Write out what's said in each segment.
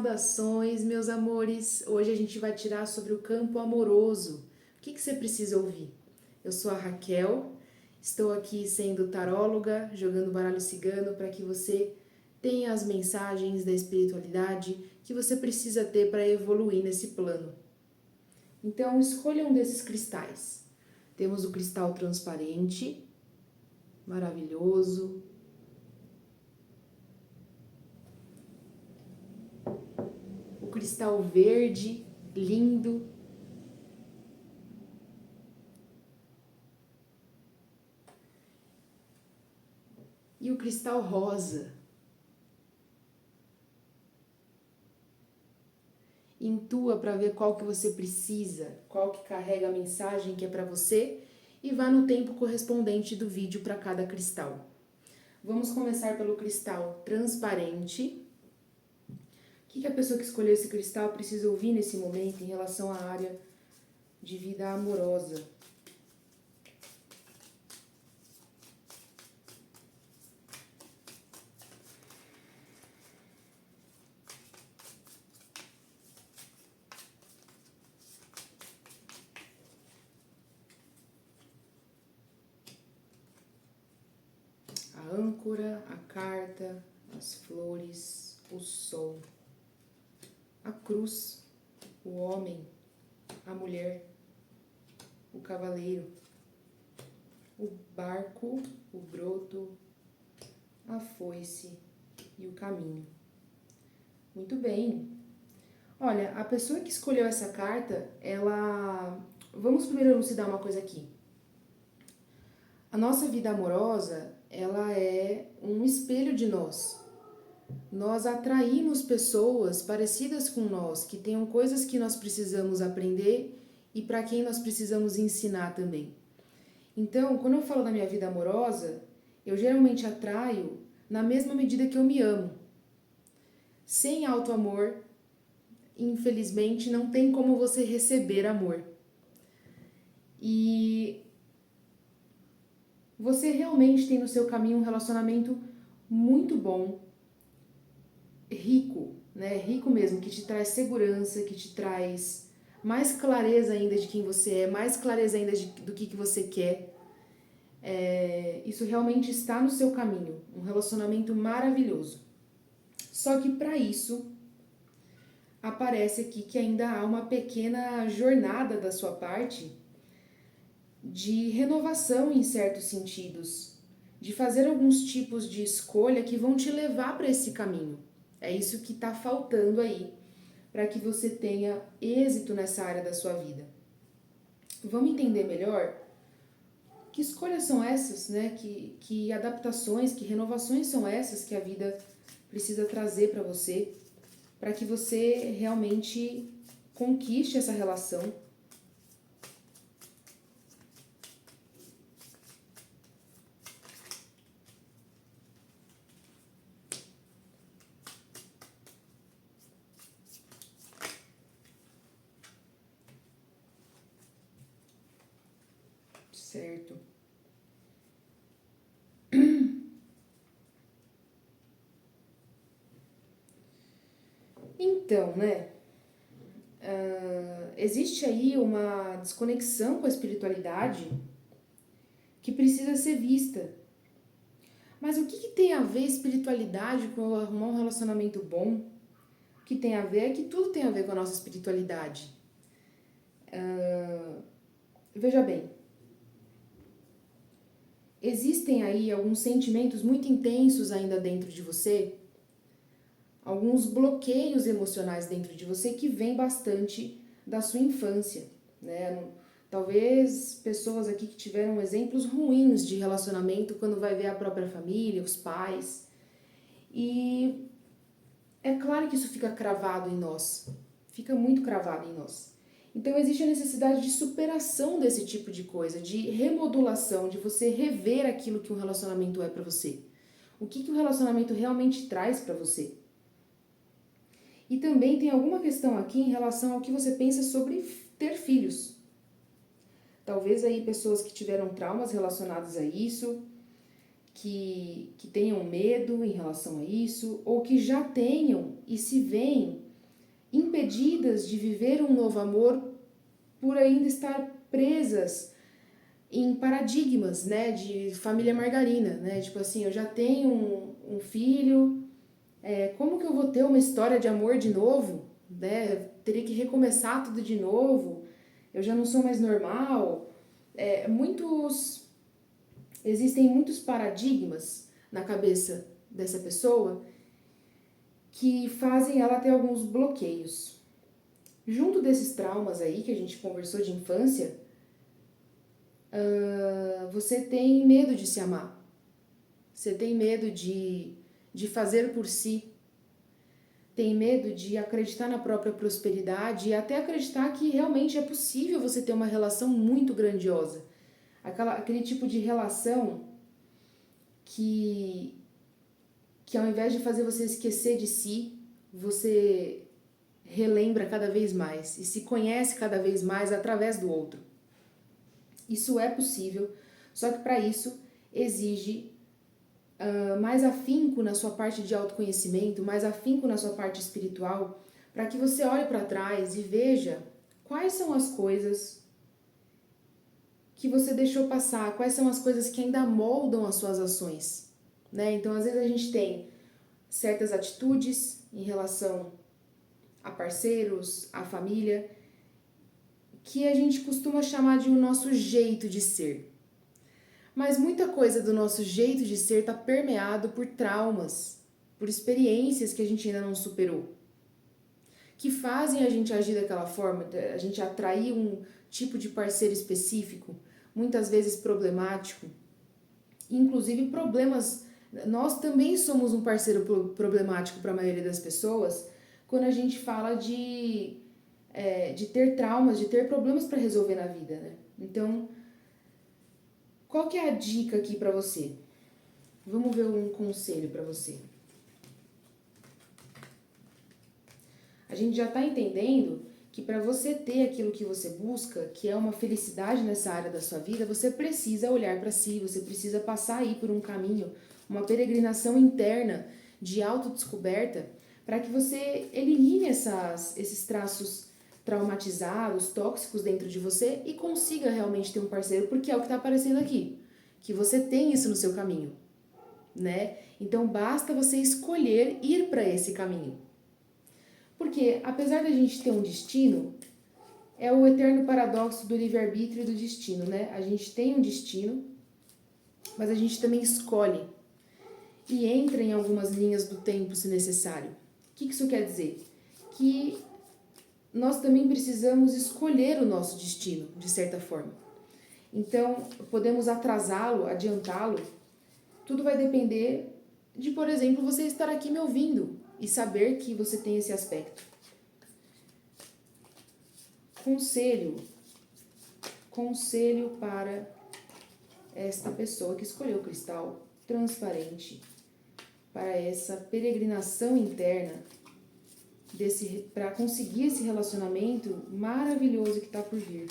Saudações, meus amores! Hoje a gente vai tirar sobre o campo amoroso. O que você precisa ouvir? Eu sou a Raquel, estou aqui sendo taróloga, jogando baralho cigano para que você tenha as mensagens da espiritualidade que você precisa ter para evoluir nesse plano. Então, escolha um desses cristais. Temos o cristal transparente, maravilhoso. O cristal verde, lindo. E o cristal rosa. Intua para ver qual que você precisa, qual que carrega a mensagem que é para você e vá no tempo correspondente do vídeo para cada cristal. Vamos começar pelo cristal transparente. O que a pessoa que escolheu esse cristal precisa ouvir nesse momento em relação à área de vida amorosa? A âncora, a carta, as flores, o sol, a cruz, o homem, a mulher, o cavaleiro, o barco, o broto, a foice e o caminho. Muito bem. Olha, a pessoa que escolheu essa carta, ela... Vamos primeiro elucidar uma coisa aqui. A nossa vida amorosa, ela é um espelho de nós. Nós atraímos pessoas parecidas com nós, que tenham coisas que nós precisamos aprender e para quem nós precisamos ensinar também. Então, quando eu falo da minha vida amorosa, eu geralmente atraio na mesma medida que eu me amo. Sem auto-amor, infelizmente, não tem como você receber amor. E você realmente tem no seu caminho um relacionamento muito bom, rico, né? Rico mesmo, que te traz segurança, que te traz mais clareza ainda de quem você é, mais clareza ainda do que você quer. Isso realmente está no seu caminho, um relacionamento maravilhoso. Só que para isso, aparece aqui que ainda há uma pequena jornada da sua parte de renovação em certos sentidos, de fazer alguns tipos de escolha que vão te levar para esse caminho. É isso que está faltando aí, para que você tenha êxito nessa área da sua vida. Vamos entender melhor que escolhas são essas, né? Que adaptações, que renovações são essas que a vida precisa trazer para você, para que você realmente conquiste essa relação. Certo. Então, né? Existe aí uma desconexão com a espiritualidade que precisa ser vista. Mas o que tem a ver espiritualidade com arrumar um relacionamento bom? O que tem a ver é que tudo tem a ver com a nossa espiritualidade. Veja bem, existem aí alguns sentimentos muito intensos ainda dentro de você, alguns bloqueios emocionais dentro de você que vêm bastante da sua infância, né? Talvez pessoas aqui que tiveram exemplos ruins de relacionamento quando vai ver a própria família, os pais. E é claro que isso fica cravado em nós, fica muito cravado em nós. Então existe a necessidade de superação desse tipo de coisa, de remodulação, de você rever aquilo que um relacionamento é para você. O que o relacionamento realmente traz para você. E também tem alguma questão aqui em relação ao que você pensa sobre ter filhos. Talvez aí pessoas que tiveram traumas relacionados a isso, que tenham medo em relação a isso, ou que já tenham e se veem impedidas de viver um novo amor por ainda estar presas em paradigmas, né, de família margarina, né, tipo assim, eu já tenho um filho, como que eu vou ter uma história de amor de novo, né, teria que recomeçar tudo de novo, eu já não sou mais normal, existem muitos paradigmas na cabeça dessa pessoa que fazem ela ter alguns bloqueios. Junto desses traumas aí que a gente conversou de infância, você tem medo de se amar. Você tem medo de fazer por si. Tem medo de acreditar na própria prosperidade e até acreditar que realmente é possível você ter uma relação muito grandiosa. Aquele tipo de relação que ao invés de fazer você esquecer de si, você relembra cada vez mais e se conhece cada vez mais através do outro. Isso é possível, só que para isso exige mais afinco na sua parte de autoconhecimento, mais afinco na sua parte espiritual, para que você olhe para trás e veja quais são as coisas que você deixou passar, quais são as coisas que ainda moldam as suas ações, né? Então, às vezes a gente tem certas atitudes em relação a parceiros, a família, que a gente costuma chamar de o nosso jeito de ser. Mas muita coisa do nosso jeito de ser está permeado por traumas, por experiências que a gente ainda não superou, que fazem a gente agir daquela forma, a gente atrair um tipo de parceiro específico, muitas vezes problemático, inclusive problemas. Nós também somos um parceiro problemático para a maioria das pessoas quando a gente fala de ter traumas, de ter problemas para resolver na vida, né? Então, qual que é a dica aqui para você? Vamos ver um conselho para você. A gente já está entendendo que para você ter aquilo que você busca, que é uma felicidade nessa área da sua vida, você precisa olhar para si, você precisa passar aí por um caminho, uma peregrinação interna de autodescoberta, para que você elimine esses traços traumatizados, tóxicos dentro de você e consiga realmente ter um parceiro, porque é o que está aparecendo aqui, que você tem isso no seu caminho, né? Então basta você escolher ir para esse caminho. Porque, apesar da gente ter um destino, é o eterno paradoxo do livre-arbítrio e do destino, né? A gente tem um destino, mas a gente também escolhe e entra em algumas linhas do tempo se necessário. O que isso quer dizer? Que nós também precisamos escolher o nosso destino, de certa forma. Então, podemos atrasá-lo, adiantá-lo, tudo vai depender de, por exemplo, você estar aqui me ouvindo e saber que você tem esse aspecto. Conselho para esta pessoa que escolheu o cristal transparente para essa peregrinação interna para conseguir esse relacionamento maravilhoso que está por vir.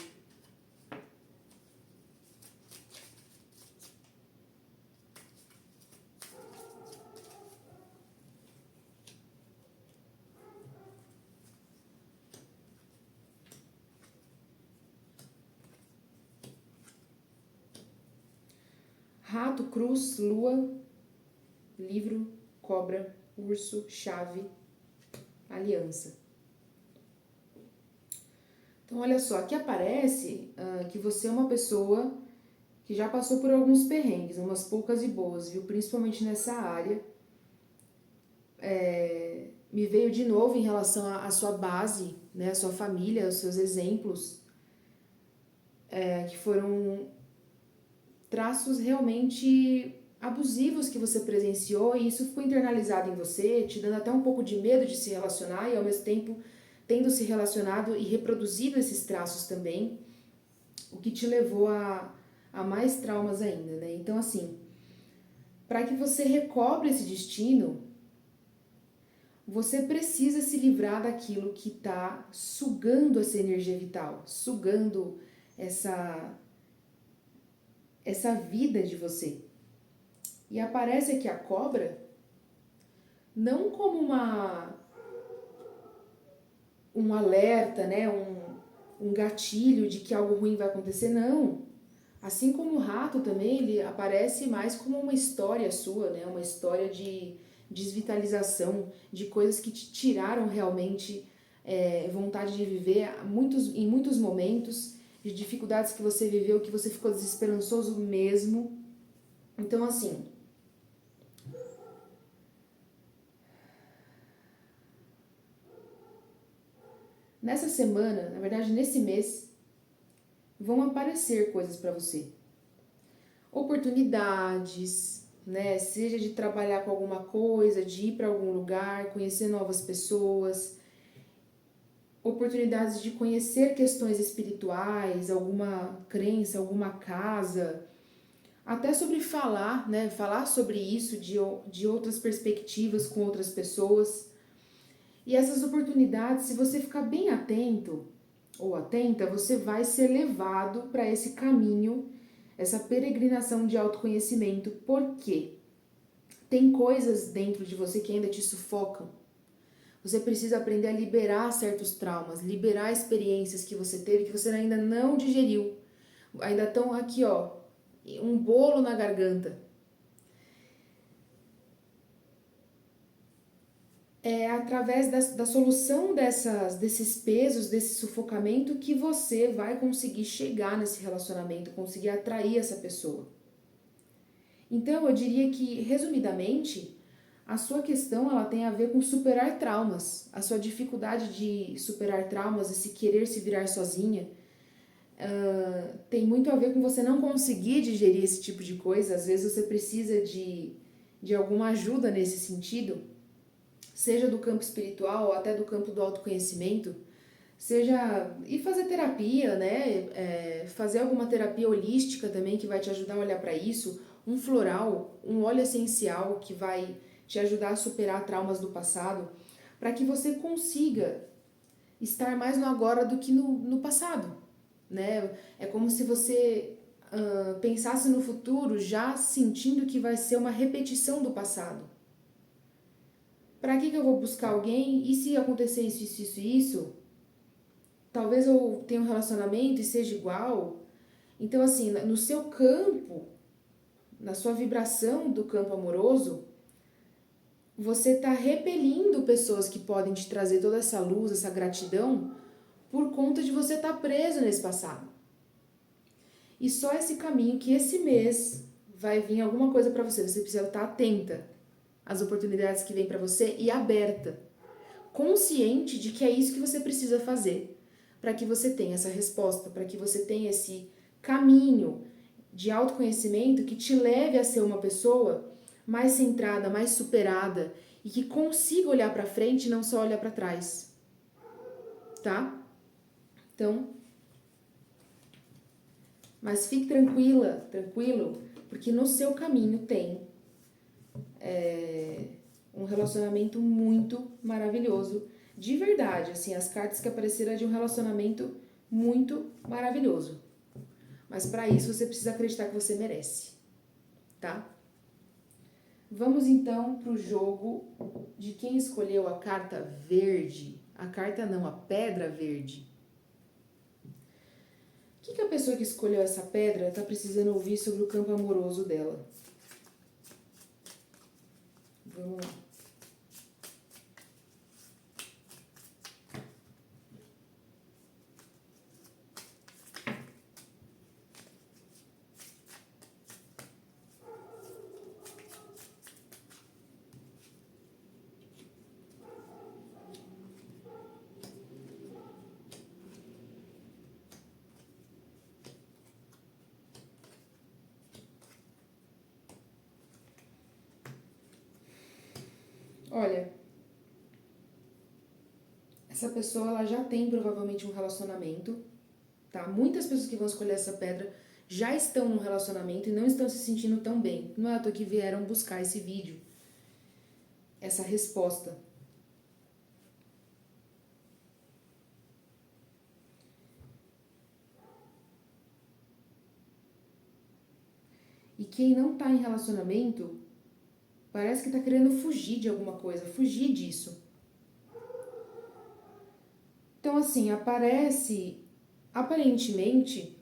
Rato, cruz, lua, livro, cobra, urso, chave, aliança. Então, olha só, aqui aparece que você é uma pessoa que já passou por alguns perrengues, umas poucas e boas, viu? Principalmente nessa área. Me veio de novo em relação à sua base, né? A sua família, os seus exemplos, que foram traços realmente abusivos que você presenciou e isso ficou internalizado em você, te dando até um pouco de medo de se relacionar e ao mesmo tempo tendo se relacionado e reproduzido esses traços também, o que te levou a mais traumas ainda, né? Então, assim, para que você recobre esse destino, você precisa se livrar daquilo que está sugando essa energia vital, sugando essa vida de você. E aparece aqui a cobra não como um alerta, né? Um gatilho de que algo ruim vai acontecer, não. Assim como o rato também, ele aparece mais como uma história sua, né? Uma história de desvitalização, de coisas que te tiraram realmente vontade de viver em muitos momentos, de dificuldades que você viveu, que você ficou desesperançoso mesmo. Então, assim, nessa semana, na verdade nesse mês, vão aparecer coisas para você. Oportunidades, né? Seja de trabalhar com alguma coisa, de ir para algum lugar, conhecer novas pessoas, oportunidades de conhecer questões espirituais, alguma crença, alguma casa, até sobre falar, né? Falar sobre isso de outras perspectivas com outras pessoas. E essas oportunidades, se você ficar bem atento ou atenta, você vai ser levado para esse caminho, essa peregrinação de autoconhecimento. Por quê? Tem coisas dentro de você que ainda te sufocam. Você precisa aprender a liberar certos traumas, liberar experiências que você teve que você ainda não digeriu. Ainda estão aqui, ó, um bolo na garganta. É através da solução desses pesos, desse sufocamento, que você vai conseguir chegar nesse relacionamento, conseguir atrair essa pessoa. Então, eu diria que, resumidamente, a sua questão ela tem a ver com superar traumas. A sua dificuldade de superar traumas, esse querer se virar sozinha, tem muito a ver com você não conseguir digerir esse tipo de coisa. Às vezes você precisa de alguma ajuda nesse sentido, seja do campo espiritual ou até do campo do autoconhecimento, seja ir fazer terapia, né? Fazer alguma terapia holística também que vai te ajudar a olhar para isso, um floral, um óleo essencial que vai te ajudar a superar traumas do passado, para que você consiga estar mais no agora do que no passado, né? É como se você pensasse no futuro já sentindo que vai ser uma repetição do passado. Para que eu vou buscar alguém? E se acontecer isso, isso, isso, isso? Talvez eu tenha um relacionamento e seja igual. Então, assim, no seu campo, na sua vibração do campo amoroso, você está repelindo pessoas que podem te trazer toda essa luz, essa gratidão, por conta de você estar preso nesse passado. E só esse caminho que esse mês vai vir alguma coisa para você. Você precisa estar atenta às oportunidades que vêm para você e aberta, consciente de que é isso que você precisa fazer para que você tenha essa resposta, para que você tenha esse caminho de autoconhecimento que te leve a ser uma pessoa mais centrada, mais superada e que consiga olhar para frente e não só olhar para trás, tá? Então, mas fique tranquila, tranquilo, porque no seu caminho tem um relacionamento muito maravilhoso, de verdade, assim, as cartas que apareceram é de um relacionamento muito maravilhoso. Mas para isso você precisa acreditar que você merece, tá? Vamos então pro jogo de quem escolheu a carta verde. A carta não, a pedra verde. O que a pessoa que escolheu essa pedra está precisando ouvir sobre o campo amoroso dela? Vamos lá. Olha, essa pessoa ela já tem provavelmente um relacionamento, tá? Muitas pessoas que vão escolher essa pedra já estão num relacionamento e não estão se sentindo tão bem. Não é à toa que vieram buscar esse vídeo, essa resposta. E quem não tá em relacionamento parece que tá querendo fugir de alguma coisa, fugir disso. Então, assim, aparentemente,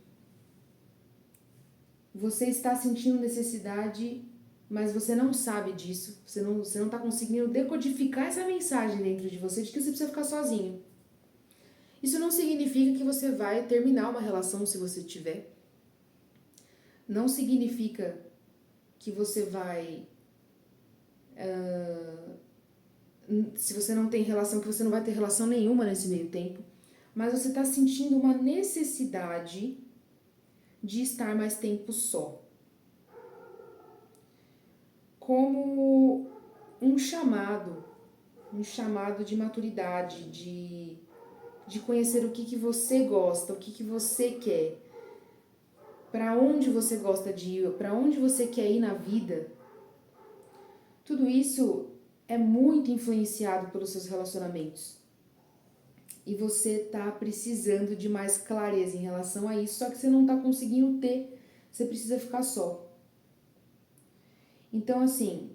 você está sentindo necessidade, mas você não sabe disso. Você não está conseguindo decodificar essa mensagem dentro de você de que você precisa ficar sozinho. Isso não significa que você vai terminar uma relação se você tiver. Não significa que você vai... se você não tem relação, que você não vai ter relação nenhuma nesse meio tempo. Mas você está sentindo uma necessidade de estar mais tempo só. Como um chamado de maturidade, de conhecer o que você gosta, o que você quer, para onde você gosta de ir, para onde você quer ir na vida. Tudo isso é muito influenciado pelos seus relacionamentos. E você tá precisando de mais clareza em relação a isso, só que você não tá conseguindo ter, você precisa ficar só. Então, assim,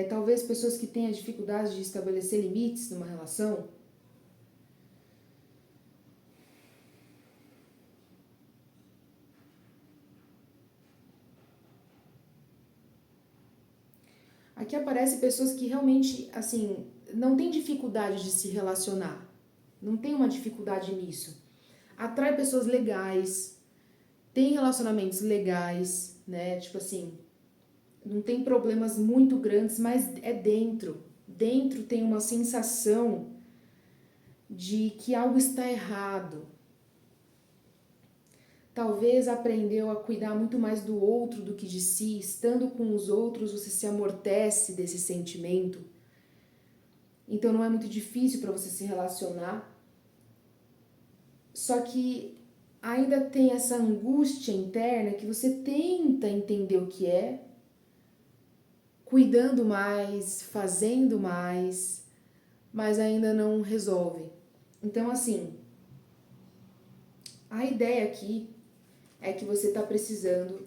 talvez pessoas que tenham dificuldade de estabelecer limites numa relação, aqui aparecem pessoas que realmente, assim, não tem dificuldade de se relacionar, não tem uma dificuldade nisso. Atrai pessoas legais, tem relacionamentos legais, né? Tipo assim, não tem problemas muito grandes, mas é dentro. Dentro tem uma sensação de que algo está errado. Talvez aprendeu a cuidar muito mais do outro do que de si. Estando com os outros, você se amortece desse sentimento. Então não é muito difícil para você se relacionar. Só que ainda tem essa angústia interna que você tenta entender o que é, cuidando mais, fazendo mais, mas ainda não resolve. Então, assim, a ideia aqui é que você está precisando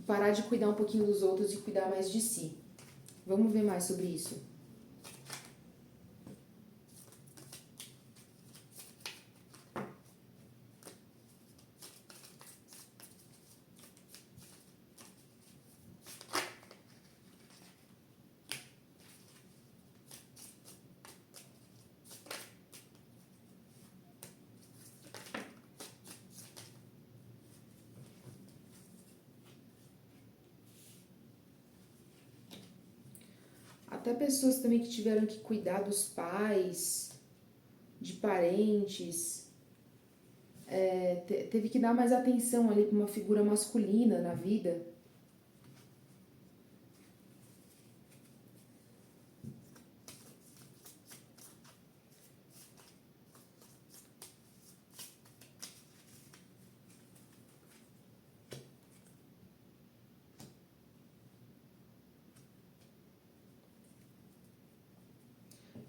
parar de cuidar um pouquinho dos outros e cuidar mais de si. Vamos ver mais sobre isso. Até pessoas também que tiveram que cuidar dos pais, de parentes, teve que dar mais atenção ali para uma figura masculina na vida.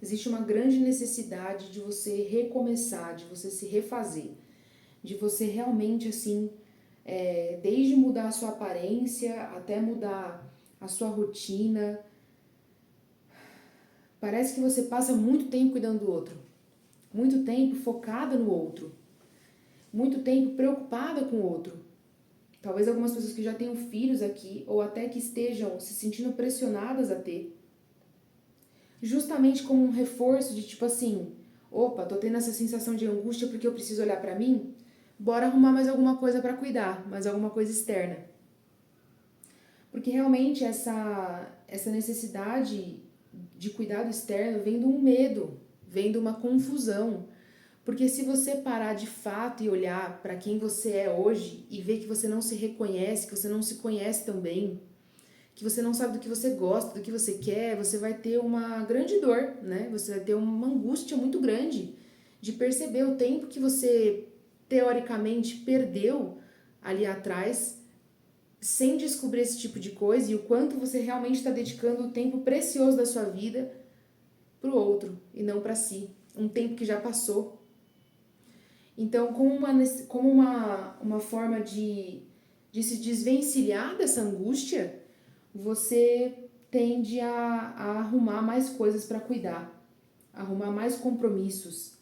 Existe uma grande necessidade de você recomeçar, de você se refazer, de você realmente, assim, desde mudar a sua aparência até mudar a sua rotina. Parece que você passa muito tempo cuidando do outro, muito tempo focada no outro, muito tempo preocupada com o outro. Talvez algumas pessoas que já tenham filhos aqui, ou até que estejam se sentindo pressionadas a ter, justamente como um reforço de tipo assim, opa, tô tendo essa sensação de angústia porque eu preciso olhar pra mim, bora arrumar mais alguma coisa pra cuidar, mais alguma coisa externa. Porque realmente essa necessidade de cuidado externo vem de um medo, vem de uma confusão. Porque se você parar de fato e olhar para quem você é hoje e ver que você não se reconhece, que você não se conhece tão bem, que você não sabe do que você gosta, do que você quer, você vai ter uma grande dor, né? Você vai ter uma angústia muito grande de perceber o tempo que você teoricamente perdeu ali atrás sem descobrir esse tipo de coisa e o quanto você realmente está dedicando o tempo precioso da sua vida para o outro e não para si. Um tempo que já passou. Então, como uma forma de se desvencilhar dessa angústia, você tende a arrumar mais coisas para cuidar, arrumar mais compromissos,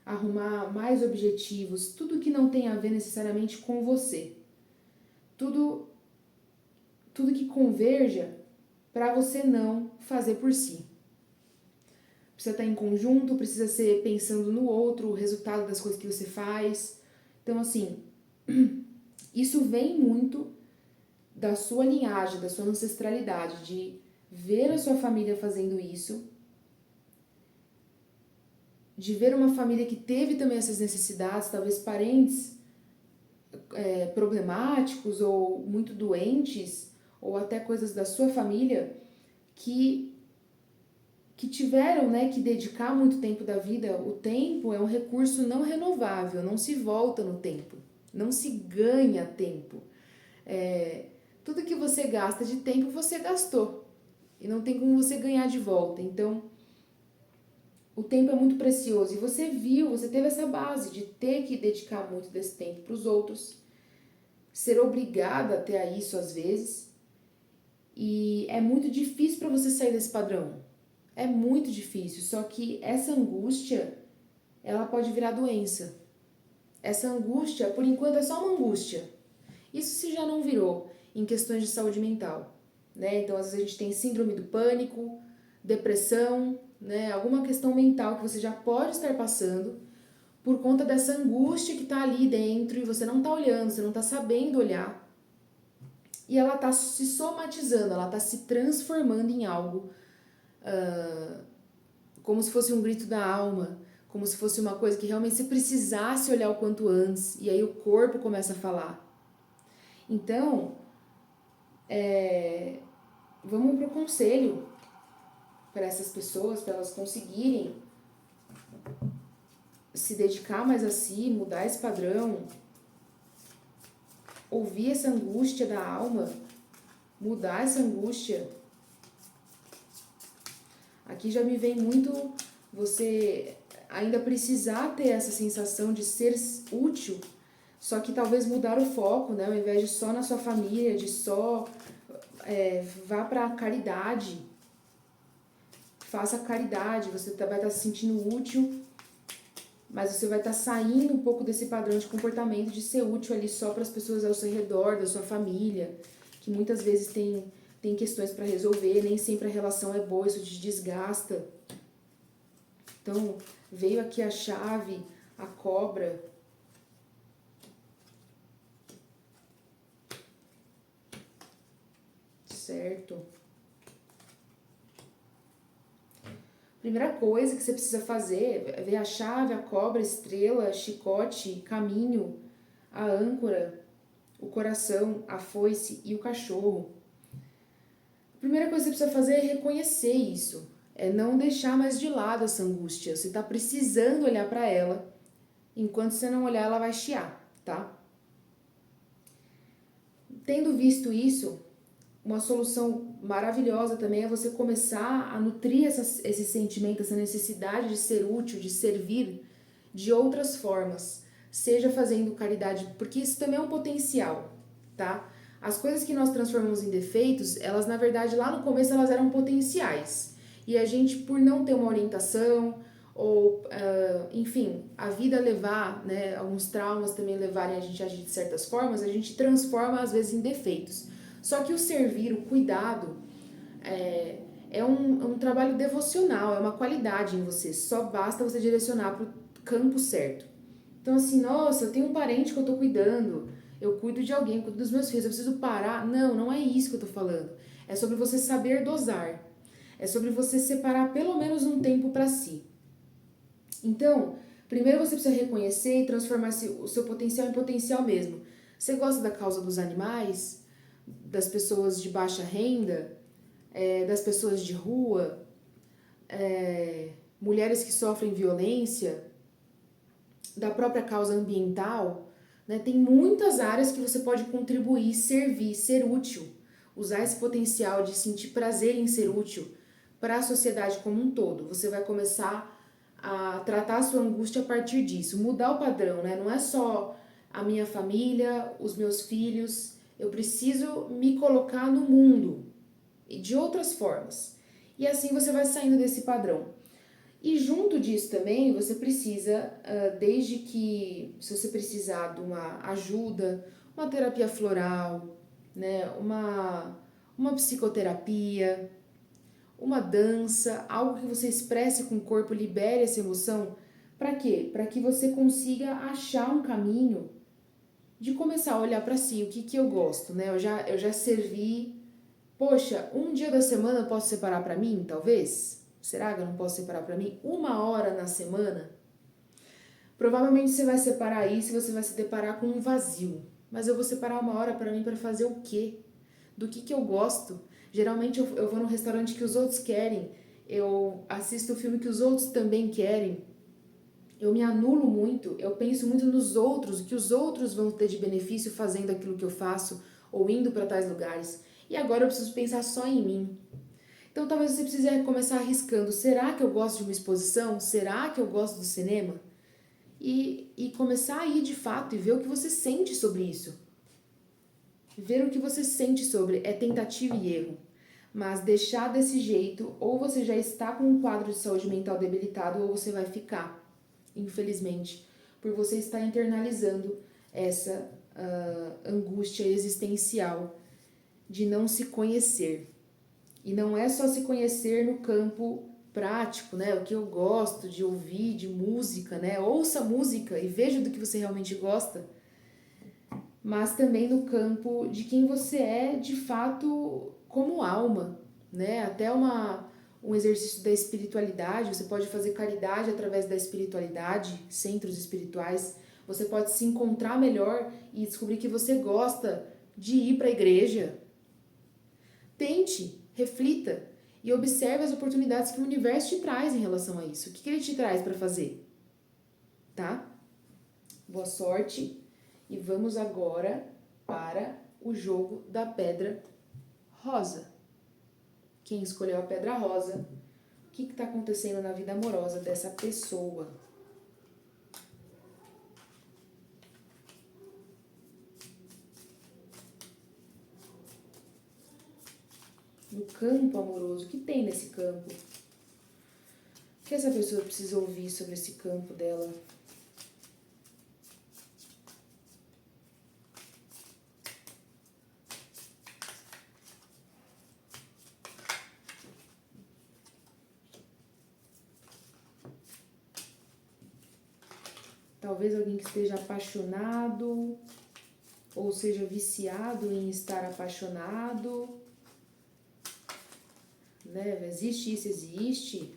arrumar mais objetivos, tudo que não tem a ver necessariamente com você. Tudo que converja para você não fazer por si. Precisa estar em conjunto, precisa ser pensando no outro, o resultado das coisas que você faz. Então, assim, isso vem muito da sua linhagem, da sua ancestralidade, de ver a sua família fazendo isso, de ver uma família que teve também essas necessidades, talvez parentes problemáticos ou muito doentes, ou até coisas da sua família, que tiveram, né, que dedicar muito tempo da vida. O tempo é um recurso não renovável, não se volta no tempo, não se ganha tempo. Tudo que você gasta de tempo, você gastou, e não tem como você ganhar de volta. Então, o tempo é muito precioso, e você teve essa base de ter que dedicar muito desse tempo para os outros, ser obrigada até a isso às vezes, e é muito difícil para você sair desse padrão. É muito difícil, só que essa angústia, ela pode virar doença. Essa angústia, por enquanto, é só uma angústia. Isso se já não virou em questões de saúde mental, né? Então, às vezes a gente tem síndrome do pânico, depressão, né? Alguma questão mental que você já pode estar passando por conta dessa angústia que está ali dentro e você não está olhando, você não está sabendo olhar. E ela está se somatizando, ela está se transformando em algo como se fosse um grito da alma, como se fosse uma coisa que realmente você precisasse olhar o quanto antes, e aí o corpo começa a falar. Então, vamos pro conselho para essas pessoas, para elas conseguirem se dedicar mais a si, mudar esse padrão, ouvir essa angústia da alma, mudar essa angústia. Aqui já me vem muito você ainda precisar ter essa sensação de ser útil, só que talvez mudar o foco, né? Ao invés de só na sua família, de só vá para a caridade, faça caridade, você vai estar se sentindo útil, mas você vai estar saindo um pouco desse padrão de comportamento de ser útil ali só para as pessoas ao seu redor, da sua família, que muitas vezes tem questões para resolver, nem sempre a relação é boa, isso te desgasta. Então, veio aqui a chave, a cobra. Certo? Primeira coisa que você precisa fazer é ver a chave, a cobra, a estrela, chicote, caminho, a âncora, o coração, a foice e o cachorro. A primeira coisa que você precisa fazer é reconhecer isso. É não deixar mais de lado essa angústia. Você está precisando olhar para ela. Enquanto você não olhar, ela vai chiar, tá? Tendo visto isso, uma solução maravilhosa também é você começar a nutrir esse sentimento, essa necessidade de ser útil, de servir de outras formas. Seja fazendo caridade, porque isso também é um potencial, tá? As coisas que nós transformamos em defeitos, elas na verdade lá no começo elas eram potenciais. E a gente, por não ter uma orientação, ou enfim, a vida levar, né, alguns traumas também levarem a gente a agir de certas formas, a gente transforma às vezes em defeitos. Só que o servir, o cuidado, é um trabalho devocional, é uma qualidade em você, só basta você direcionar para o campo certo. Então assim, nossa, eu tenho um parente que eu tô cuidando, eu cuido de alguém, eu cuido dos meus filhos, eu preciso parar. Não, não é isso que eu tô falando. É sobre você saber dosar. É sobre você separar pelo menos um tempo para si. Então, primeiro você precisa reconhecer e transformar o seu potencial em potencial mesmo. Você gosta da causa dos animais, das pessoas de baixa renda, das pessoas de rua, mulheres que sofrem violência, da própria causa ambiental, né? Tem muitas áreas que você pode contribuir, servir, ser útil, usar esse potencial de sentir prazer em ser útil para a sociedade como um todo. Você vai começar a tratar a sua angústia a partir disso, mudar o padrão, né? Não é só a minha família, os meus filhos, eu preciso me colocar no mundo e de outras formas. E assim você vai saindo desse padrão. E junto disso também, você precisa, desde que, se você precisar de uma ajuda, uma terapia floral, né, uma psicoterapia, uma dança, algo que você expresse com o corpo, libere essa emoção. Para quê? Para que você consiga achar um caminho de começar a olhar para si, o que que eu gosto, né? Eu já servi, poxa, um dia da semana eu posso separar para mim, talvez? Será que eu não posso separar para mim? Uma hora na semana? Provavelmente você vai separar isso e você vai se deparar com um vazio. Mas eu vou separar uma hora para mim para fazer o quê? Do que eu gosto? Geralmente eu vou num restaurante que os outros querem, eu assisto o filme que os outros também querem, eu me anulo muito, eu penso muito nos outros, o que os outros vão ter de benefício fazendo aquilo que eu faço ou indo para tais lugares. E agora eu preciso pensar só em mim. Então talvez você precise começar arriscando, será que eu gosto de uma exposição? Será que eu gosto do cinema? E começar a ir de fato e ver o que você sente sobre isso. Ver o que você sente sobre é tentativa e erro. Mas deixar desse jeito, ou você já está com um quadro de saúde mental debilitado, ou você vai ficar, infelizmente, por você estar internalizando essa angústia existencial de não se conhecer. E não é só se conhecer no campo prático, né? O que eu gosto de ouvir, de música, né? Ouça música e veja do que você realmente gosta, mas também no campo de quem você é de fato como alma, né? Até um exercício da espiritualidade, você pode fazer caridade através da espiritualidade, centros espirituais, você pode se encontrar melhor e descobrir que você gosta de ir para a igreja. Tente, reflita e observe as oportunidades que o universo te traz em relação a isso. O que ele te traz para fazer? Tá? Boa sorte e vamos agora para o jogo da pedra rosa. Quem escolheu a pedra rosa? O que está acontecendo na vida amorosa dessa pessoa? No campo amoroso, o que tem nesse campo? O que essa pessoa precisa ouvir sobre esse campo dela? Talvez alguém que esteja apaixonado ou seja viciado em estar apaixonado, né? Existe isso, existe.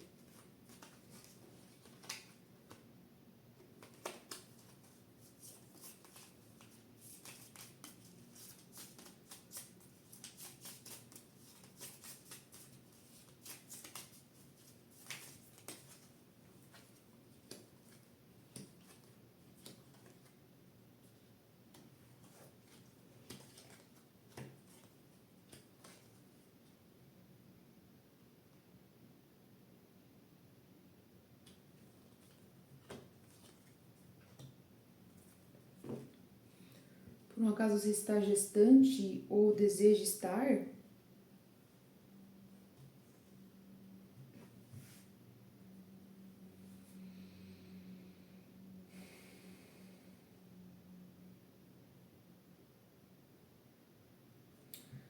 Por um acaso você está gestante ou deseja estar?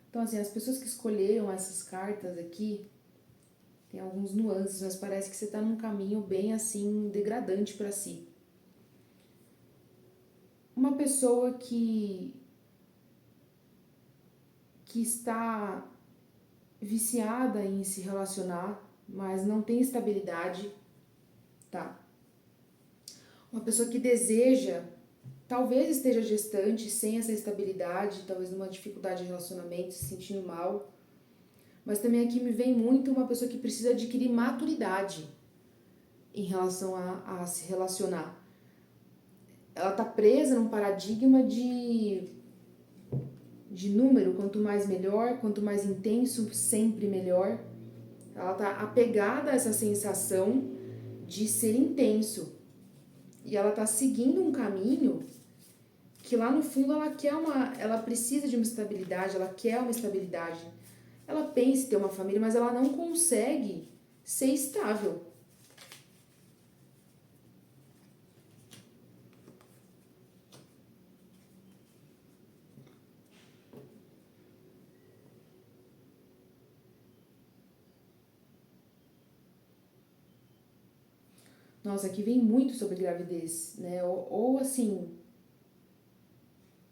Então, assim, as pessoas que escolheram essas cartas aqui, tem alguns nuances, mas parece que você está num caminho bem, assim, degradante para si. Uma pessoa que está viciada em se relacionar, mas não tem estabilidade, tá? Uma pessoa que deseja, talvez esteja gestante, sem essa estabilidade, talvez numa dificuldade de relacionamento, se sentindo mal. Mas também aqui me vem muito uma pessoa que precisa adquirir maturidade em relação a se relacionar. Ela está presa num paradigma de número, quanto mais melhor, quanto mais intenso, sempre melhor. Ela está apegada a essa sensação de ser intenso. E ela está seguindo um caminho que lá no fundo ela precisa de uma estabilidade, ela quer uma estabilidade. Ela pensa em ter uma família, mas ela não consegue ser estável. Nossa, aqui vem muito sobre gravidez, né? Ou assim,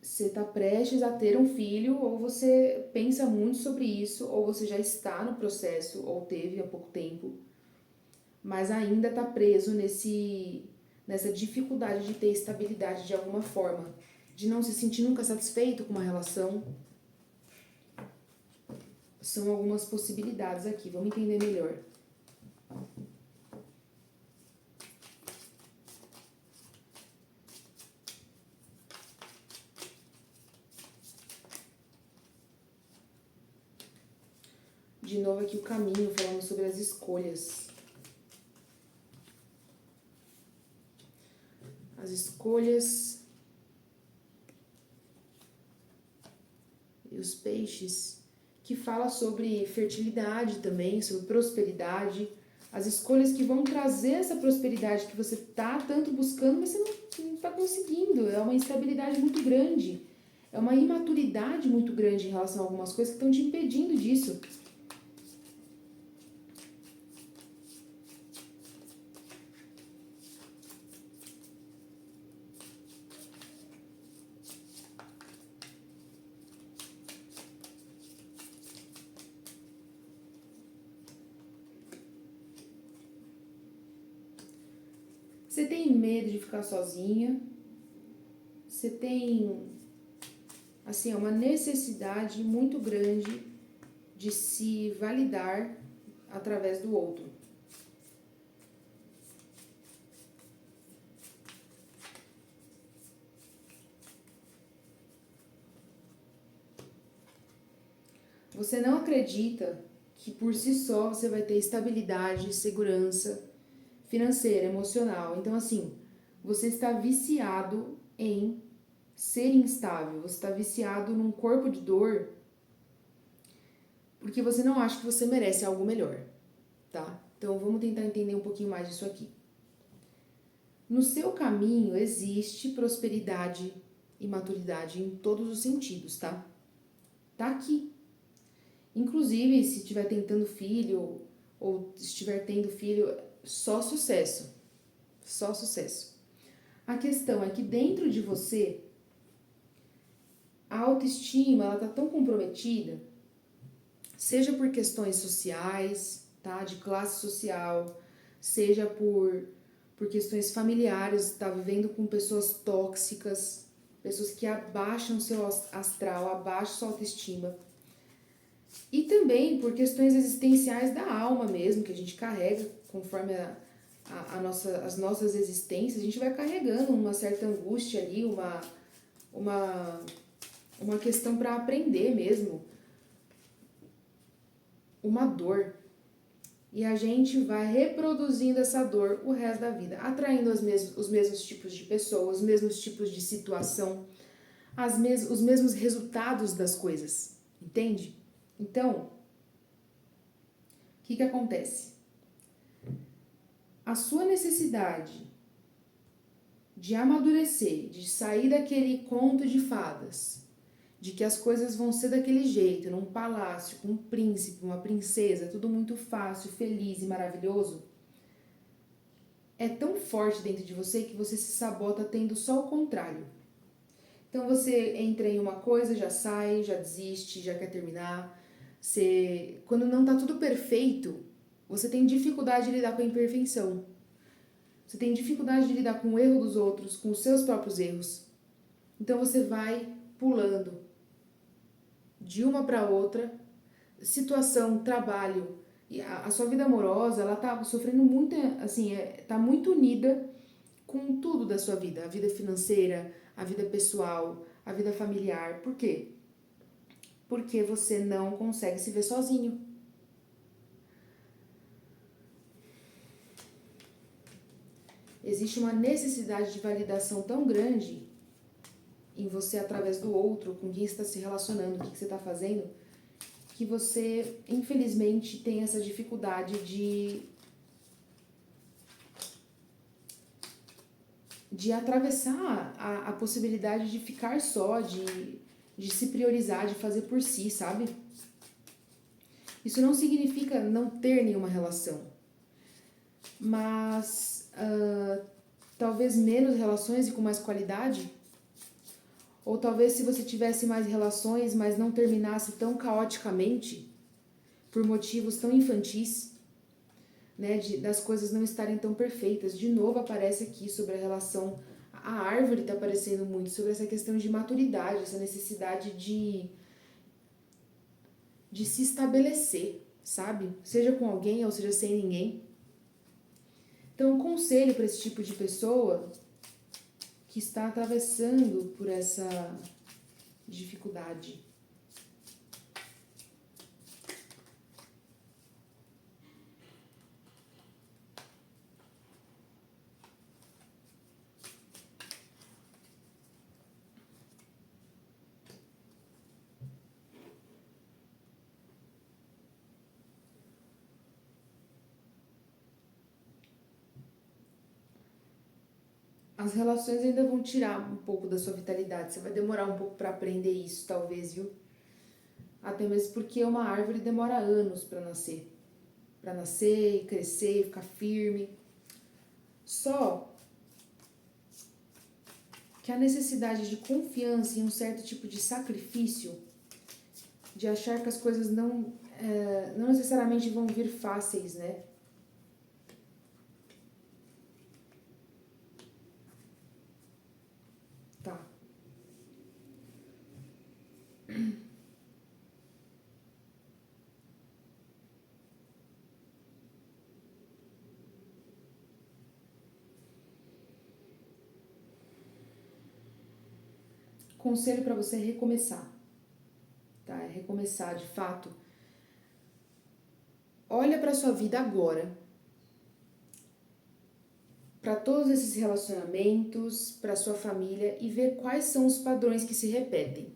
você está prestes a ter um filho, ou você pensa muito sobre isso, ou você já está no processo, ou teve há pouco tempo, mas ainda está preso nessa dificuldade de ter estabilidade de alguma forma, de não se sentir nunca satisfeito com uma relação. São algumas possibilidades aqui, vamos entender melhor. De novo aqui o caminho, falando sobre as escolhas. As escolhas e os peixes, que fala sobre fertilidade também, sobre prosperidade, as escolhas que vão trazer essa prosperidade que você tá tanto buscando, mas você não tá conseguindo, é uma instabilidade muito grande, é uma imaturidade muito grande em relação a algumas coisas que estão te impedindo disso. Você tem medo de ficar sozinha, você tem, assim, uma necessidade muito grande de se validar através do outro. Você não acredita que por si só você vai ter estabilidade, segurança financeira, emocional. Então, assim, você está viciado em ser instável, você está viciado num corpo de dor porque você não acha que você merece algo melhor, tá? Então, vamos tentar entender um pouquinho mais disso aqui. No seu caminho existe prosperidade e maturidade em todos os sentidos, tá? Tá aqui. Inclusive, se estiver tentando filho ou estiver tendo filho, só sucesso. Só sucesso. A questão é que dentro de você, a autoestima, ela tá tão comprometida, seja por questões sociais, tá? De classe social, seja por questões familiares, tá vivendo com pessoas tóxicas, pessoas que abaixam seu astral, abaixam sua autoestima. E também por questões existenciais da alma mesmo, que a gente carrega conforme as nossas existências, a gente vai carregando uma certa angústia ali, uma questão para aprender mesmo, uma dor. E a gente vai reproduzindo essa dor o resto da vida, atraindo os mesmos tipos de pessoas, os mesmos tipos de situação, os mesmos resultados das coisas, entende? Então, o que acontece? A sua necessidade de amadurecer, de sair daquele conto de fadas, de que as coisas vão ser daquele jeito, num palácio, com um príncipe, uma princesa, tudo muito fácil, feliz e maravilhoso, é tão forte dentro de você que você se sabota tendo só o contrário. Então você entra em uma coisa, já sai, já desiste, já quer terminar. Quando não tá tudo perfeito, você tem dificuldade de lidar com a imperfeição. Você tem dificuldade de lidar com o erro dos outros, com os seus próprios erros. Então você vai pulando de uma para outra, situação, trabalho, e a sua vida amorosa, ela tá sofrendo muito, assim, tá muito unida com tudo da sua vida, a vida financeira, a vida pessoal, a vida familiar. Por quê? Porque você não consegue se ver sozinho. Existe uma necessidade de validação tão grande em você através do outro, com quem está se relacionando, o que você está fazendo, que você, infelizmente, tem essa dificuldade de atravessar a possibilidade de ficar só, de se priorizar, de fazer por si, sabe? Isso não significa não ter nenhuma relação. mas talvez menos relações e com mais qualidade? Ou talvez se você tivesse mais relações, mas não terminasse tão caoticamente, por motivos tão infantis, né, das coisas não estarem tão perfeitas. De novo aparece aqui sobre a relação, a árvore está aparecendo muito, sobre essa questão de maturidade, essa necessidade de se estabelecer, sabe? Seja com alguém ou seja sem ninguém. Então, um conselho para esse tipo de pessoa que está atravessando por essa dificuldade. As relações ainda vão tirar um pouco da sua vitalidade. Você vai demorar um pouco para aprender isso, talvez, viu? Até mesmo porque uma árvore demora anos para nascer. Para nascer, crescer, ficar firme. Só que a necessidade de confiança em um certo tipo de sacrifício, de achar que as coisas não necessariamente vão vir fáceis, né? Tá. Conselho para você é recomeçar, tá? É recomeçar de fato. Olha para sua vida agora, para todos esses relacionamentos, para sua família e ver quais são os padrões que se repetem.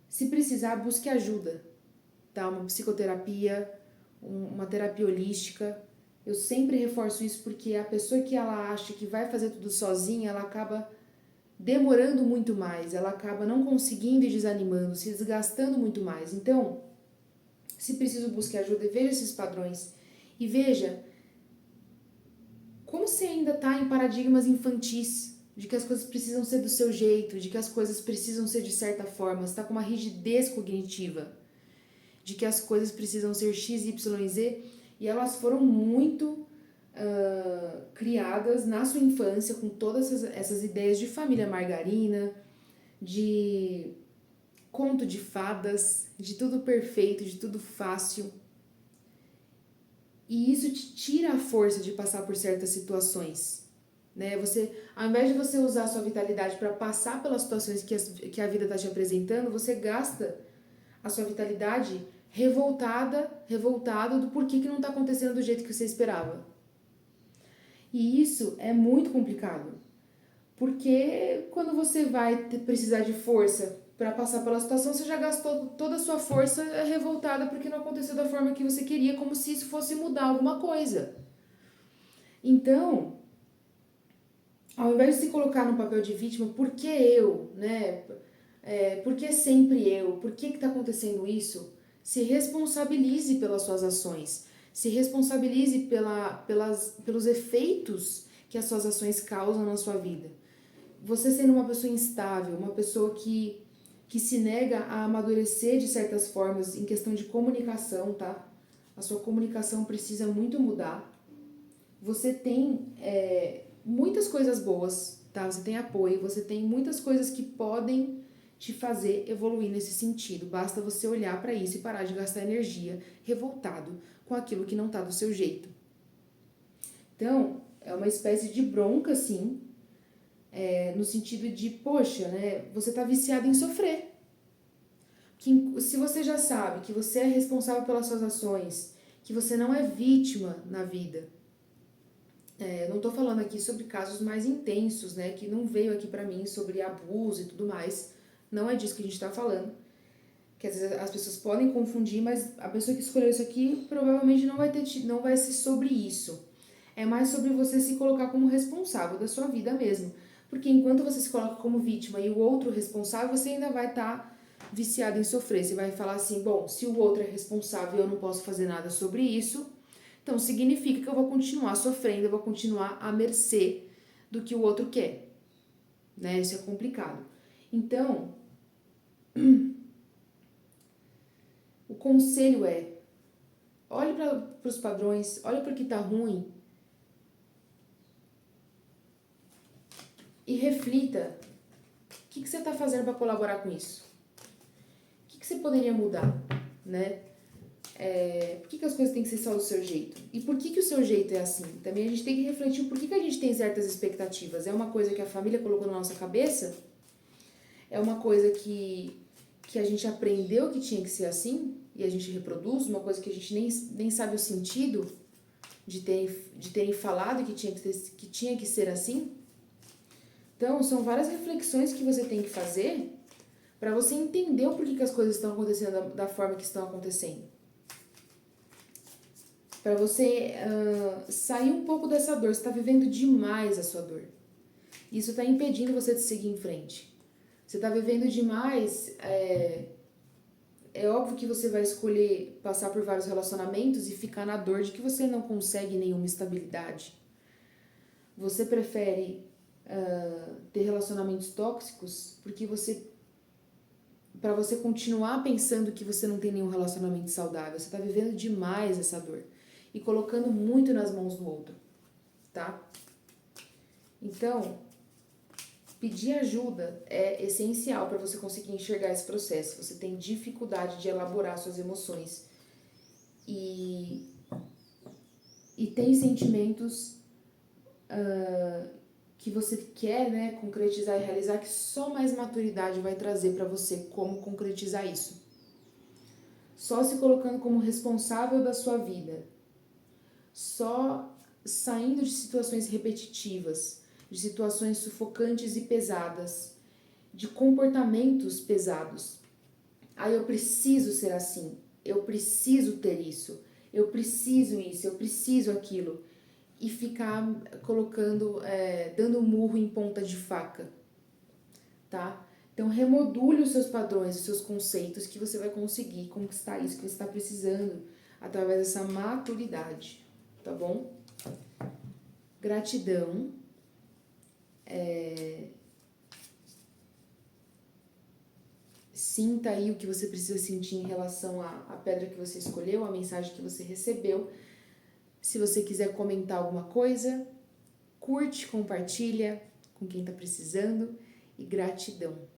Se precisar, busque ajuda, tá? Uma psicoterapia, uma terapia holística. Eu sempre reforço isso porque a pessoa que ela acha que vai fazer tudo sozinha, ela acaba demorando muito mais, ela acaba não conseguindo e desanimando, se desgastando muito mais. Então, se preciso, busque ajuda e veja esses padrões. E veja como você ainda está em paradigmas infantis, de que as coisas precisam ser do seu jeito, de que as coisas precisam ser de certa forma, você está com uma rigidez cognitiva, de que as coisas precisam ser X, Y, Z, e elas foram muito criadas na sua infância com todas essas ideias de família margarina, de conto de fadas, de tudo perfeito, de tudo fácil. E isso te tira a força de passar por certas situações. Né? Você, ao invés de você usar a sua vitalidade para passar pelas situações que a vida está te apresentando, você gasta a sua vitalidade revoltado do porquê que não está acontecendo do jeito que você esperava. E isso é muito complicado, porque quando você vai precisar de força para passar pela situação, você já gastou toda a sua força revoltada porque não aconteceu da forma que você queria, como se isso fosse mudar alguma coisa. Então, ao invés de se colocar no papel de vítima, por que eu, né? Por que sempre eu? Por que está acontecendo isso? Se responsabilize pelas suas ações. Se responsabilize pelos efeitos que as suas ações causam na sua vida. Você sendo uma pessoa instável, uma pessoa que se nega a amadurecer de certas formas em questão de comunicação, tá? A sua comunicação precisa muito mudar. Você tem muitas coisas boas, tá? Você tem apoio, você tem muitas coisas que podem te fazer evoluir nesse sentido. Basta você olhar para isso e parar de gastar energia revoltado com aquilo que não tá do seu jeito. Então, é uma espécie de bronca, sim, no sentido de, poxa, né, você tá viciado em sofrer. Que, se você já sabe que você é responsável pelas suas ações, que você não é vítima na vida, eu não tô falando aqui sobre casos mais intensos, né, que não veio aqui pra mim sobre abuso e tudo mais, não é disso que a gente tá falando, que às vezes as pessoas podem confundir, mas a pessoa que escolheu isso aqui provavelmente não vai ser sobre isso. É mais sobre você se colocar como responsável da sua vida mesmo. Porque enquanto você se coloca como vítima e o outro responsável, você ainda vai estar viciado em sofrer. Você vai falar assim, bom, se o outro é responsável e eu não posso fazer nada sobre isso, Então, significa que eu vou continuar sofrendo, eu vou continuar à mercê do que o outro quer, né? Isso é complicado. Então, o conselho é, olhe para os padrões, olhe para o que está ruim e reflita o que você está fazendo para colaborar com isso. O que você poderia mudar, né? Por que as coisas têm que ser só do seu jeito? E por que o seu jeito é assim? Também a gente tem que refletir por que a gente tem certas expectativas. É uma coisa que a família colocou na nossa cabeça? É uma coisa que a gente aprendeu que tinha que ser assim e a gente reproduz? Uma coisa que a gente nem sabe o sentido de terem falado que tinha que ser assim? Então, são várias reflexões que você tem que fazer para você entender o porquê que as coisas estão acontecendo da forma que estão acontecendo. Para você sair um pouco dessa dor. Você está vivendo demais a sua dor. Isso está impedindo você de seguir em frente. Você está vivendo demais. É óbvio que você vai escolher passar por vários relacionamentos e ficar na dor de que você não consegue nenhuma estabilidade. Você prefere ter relacionamentos tóxicos porque para você continuar pensando que você não tem nenhum relacionamento saudável. Você está vivendo demais essa dor e colocando muito nas mãos do outro, tá? Então, pedir ajuda é essencial para você conseguir enxergar esse processo. Você tem dificuldade de elaborar suas emoções e tem sentimentos que você quer, né, concretizar e realizar, que só mais maturidade vai trazer para você como concretizar isso. Só se colocando como responsável da sua vida, só saindo de situações repetitivas, de situações sufocantes e pesadas, de comportamentos pesados. Eu preciso ser assim, eu preciso ter isso, eu preciso aquilo. E ficar colocando, dando murro em ponta de faca, tá? Então, remodule os seus padrões, os seus conceitos, que você vai conseguir conquistar isso que você está precisando através dessa maturidade, tá bom? Gratidão. Sinta aí o que você precisa sentir em relação à pedra que você escolheu, a mensagem que você recebeu. Se você quiser comentar alguma coisa, curte, compartilha com quem está precisando e gratidão.